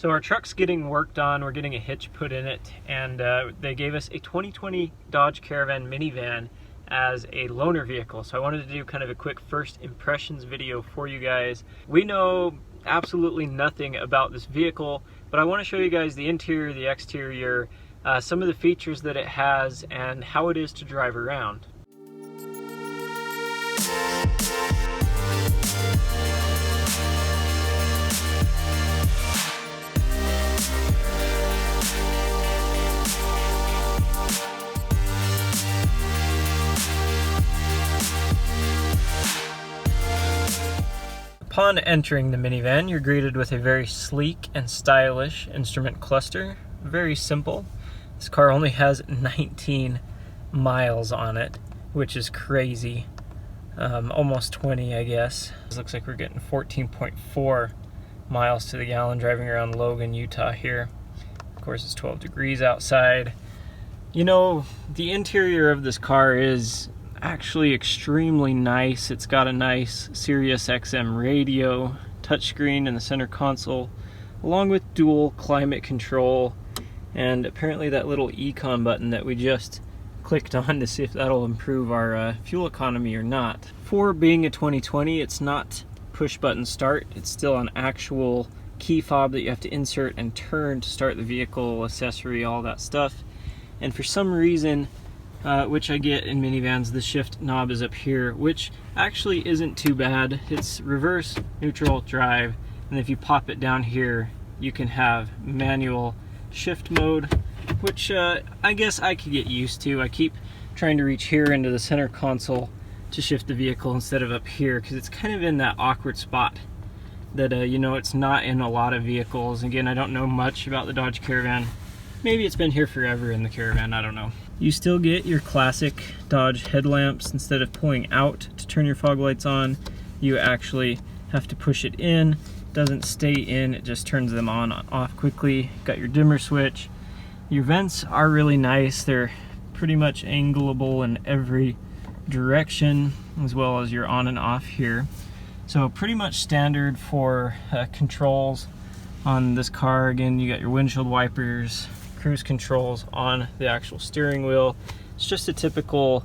So our truck's getting worked on, we're getting a hitch put in it, and they gave us a 2020 Dodge Caravan minivan as a loaner vehicle. So I wanted to do kind of a quick first impressions video for you guys. We know absolutely nothing about this vehicle, but I want to show you guys the interior, the exterior, some of the features that it has, and how it is to drive around. Upon entering the minivan, you're greeted with a very sleek and stylish instrument cluster. Very simple. This car only has 19 miles on it, which is crazy. Almost 20, I guess. It looks like we're getting 14.4 miles to the gallon driving around Logan, Utah here. Of course, it's 12 degrees outside. You know, the interior of this car is actually extremely nice. It's got a nice Sirius XM radio, touchscreen in the center console, along with dual climate control, and apparently that little econ button that we just clicked on to see if that'll improve our fuel economy or not. For being a 2020, it's not push button start. It's still an actual key fob that you have to insert and turn to start the vehicle, accessory, all that stuff. And for some reason, which I get in minivans, the shift knob is up here, which actually isn't too bad. It's reverse, neutral, drive, and if you pop it down here, you can have manual shift mode, which I guess I could get used to. I keep trying to reach here into the center console to shift the vehicle instead of up here, because it's kind of in that awkward spot that you know, it's not in a lot of vehicles. Again, I don't know much about the Dodge Caravan. Maybe it's been here forever in the Caravan, I don't know. You still get your classic Dodge headlamps. Instead of pulling out to turn your fog lights on, you actually have to push it in. It doesn't stay in, it just turns them on off quickly. Got your dimmer switch. Your vents are really nice. They're pretty much angleable in every direction, as well as your on and off here. So pretty much standard for controls on this car. Again, you got your windshield wipers, cruise controls on the actual steering wheel. It's just a typical,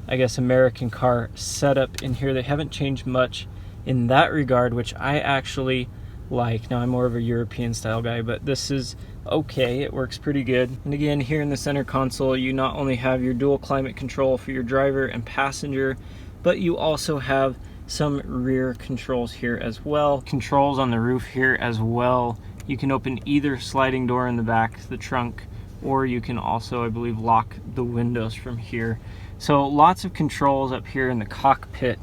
I guess, American car setup in here. They haven't changed much in that regard, which I actually like. Now, I'm more of a European style guy, but this is okay. It works pretty good. And again, here in the center console, you not only have your dual climate control for your driver and passenger, but you also have some rear controls here as well. Controls on the roof here as well. You can open either sliding door in the back, the trunk, or you can also, I believe, lock the windows from here. So lots of controls up here in the cockpit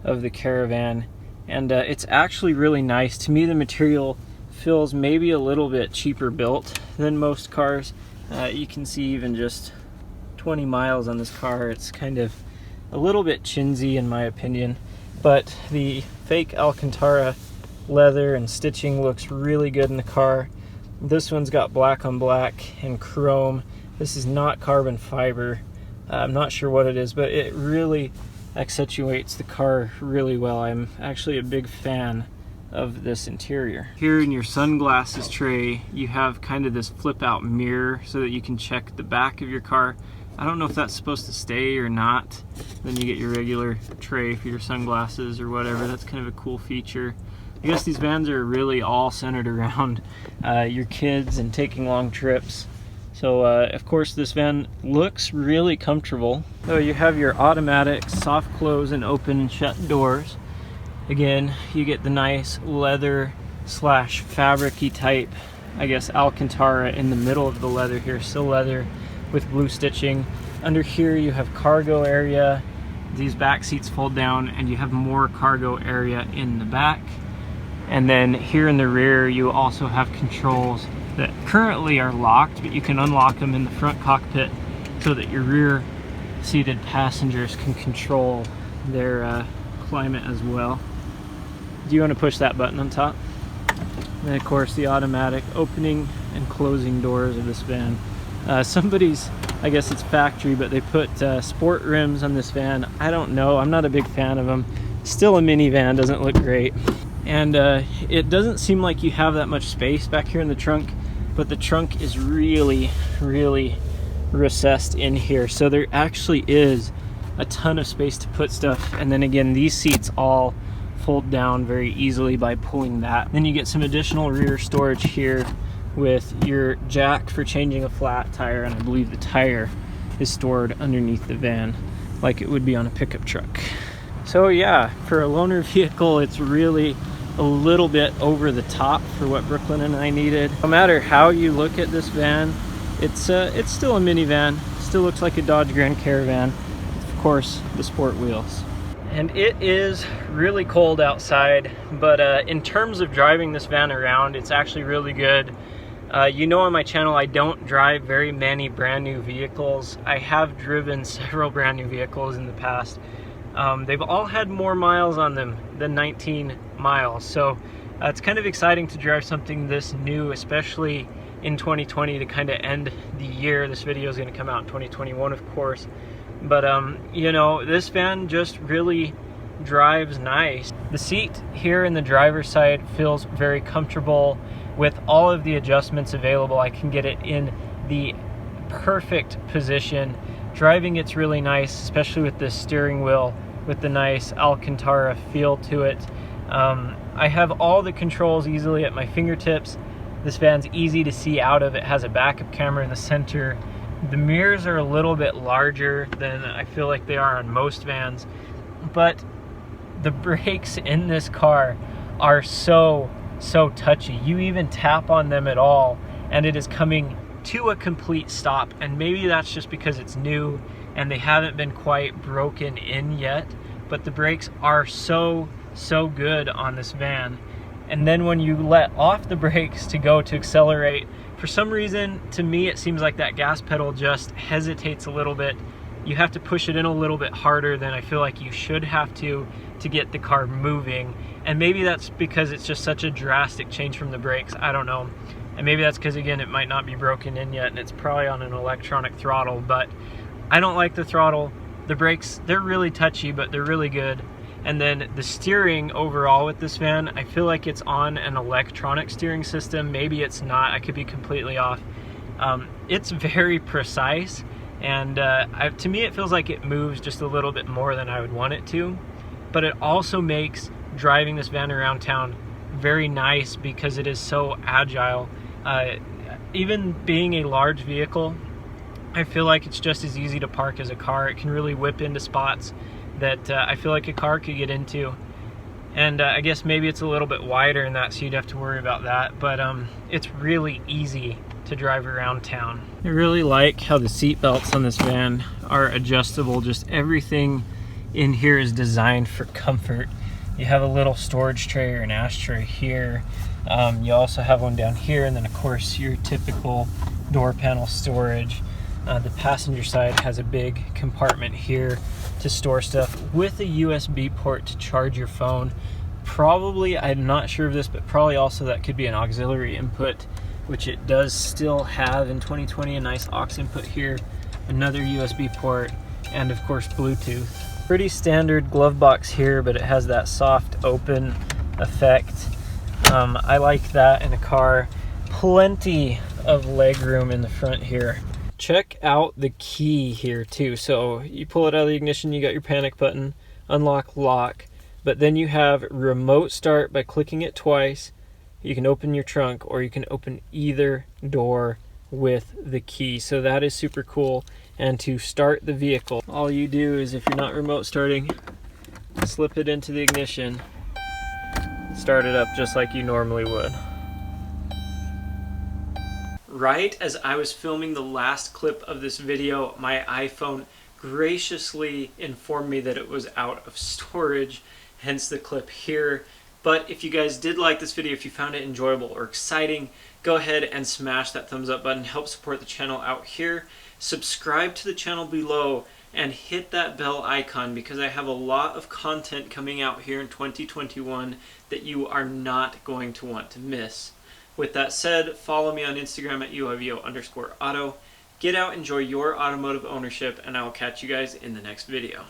of the Caravan, and it's actually really nice. To me, the material feels maybe a little bit cheaper built than most cars. You can see even just 20 miles on this car, it's kind of a little bit chintzy in my opinion, but the fake Alcantara leather and stitching looks really good in the car. This one's got black on black and chrome. This is not carbon fiber. I'm not sure what it is, but it really accentuates the car really well. I'm actually a big fan of this interior. Here in your sunglasses tray, you have kind of this flip out mirror so that you can check the back of your car. I don't know if that's supposed to stay or not. Then you get your regular tray for your sunglasses or whatever. That's kind of a cool feature. I guess these vans are really all centered around your kids and taking long trips. So of course this van looks really comfortable. So you have your automatic soft close and open and shut doors. Again, you get the nice leather slash fabric-y type, I guess, Alcantara in the middle of the leather here, still leather with blue stitching. Under here you have cargo area. These back seats fold down and you have more cargo area in the back. And then here in the rear, you also have controls that currently are locked, but you can unlock them in the front cockpit so that your rear seated passengers can control their climate as well. Do you want to push that button on top? And of course the automatic opening and closing doors of this van. Somebody's, I guess it's factory, but they put sport rims on this van. I don't know, I'm not a big fan of them. Still a minivan, doesn't look great. And it doesn't seem like you have that much space back here in the trunk, but the trunk is really, really recessed in here. So there actually is a ton of space to put stuff. And then again, these seats all fold down very easily by pulling that. Then you get some additional rear storage here with your jack for changing a flat tire, and I believe the tire is stored underneath the van like it would be on a pickup truck. So yeah, for a loaner vehicle, it's really a little bit over the top for what Brooklyn and I needed. No matter how you look at this van, it's still a minivan. Still looks like a Dodge Grand Caravan. Of course, the sport wheels. And it is really cold outside, but in terms of driving this van around, it's actually really good. You know, on my channel, I don't drive very many brand new vehicles. I have driven several brand new vehicles in the past. They've all had more miles on them than 19 miles. So it's kind of exciting to drive something this new, especially in 2020 to kind of end the year. This video is going to come out in 2021, of course. But, you know, this van just really drives nice. The seat here in the driver's side feels very comfortable. With all of the adjustments available, I can get it in the perfect position. Driving it's really nice, especially with the steering wheel with the nice Alcantara feel to it. I have all the controls easily at my fingertips. This van's easy to see out of. It has a backup camera in the center. The mirrors are a little bit larger than I feel like they are on most vans, but the brakes in this car are so touchy. You even tap on them at all and it is coming to a complete stop. And maybe that's just because it's new and they haven't been quite broken in yet, but the brakes are so good on this van. And then when you let off the brakes to go to accelerate, for some reason, to me, it seems like that gas pedal just hesitates a little bit. You have to push it in a little bit harder than I feel like you should have to get the car moving. And maybe that's because it's just such a drastic change from the brakes. I don't know. And maybe that's because, again, it might not be broken in yet and it's probably on an electronic throttle, but I don't like the throttle. The brakes, they're really touchy, but they're really good. And then the steering overall with this van, I feel like it's on an electronic steering system. Maybe it's not. I could be completely off. It's very precise, and to me it feels like it moves just a little bit more than I would want it to. But it also makes driving this van around town very nice because it is so agile. Even being a large vehicle, I feel like it's just as easy to park as a car. It can really whip into spots that I feel like a car could get into. And I guess maybe it's a little bit wider in that, so you'd have to worry about that. But it's really easy to drive around town. I really like how the seat belts on this van are adjustable. Just everything in here is designed for comfort. You have a little storage tray or an ashtray here. You also have one down here, and then of course your typical door panel storage. The passenger side has a big compartment here to store stuff with a USB port to charge your phone. Probably, I'm not sure of this, but probably also that could be an auxiliary input, which it does still have in 2020, a nice aux input here, another USB port, and of course Bluetooth. Pretty standard glove box here, but it has that soft open effect. I like that in a car. Plenty of leg room in the front here. Check out the key here too. So you pull it out of the ignition, you got your panic button, unlock, lock, but then you have remote start by clicking it twice. You can open your trunk, or you can open either door with the key. So that is super cool. And to start the vehicle, all you do is, if you're not remote starting, slip it into the ignition, start it up just like you normally would. Right as I was filming the last clip of this video, my iPhone graciously informed me that it was out of storage, hence the clip here. But if you guys did like this video, if you found it enjoyable or exciting, go ahead and smash that thumbs up button, help support the channel out here. Subscribe to the channel below and hit that bell icon, because I have a lot of content coming out here in 2021 that you are not going to want to miss. With that said, follow me on Instagram at uivio_auto. Get out, enjoy your automotive ownership, and I will catch you guys in the next video.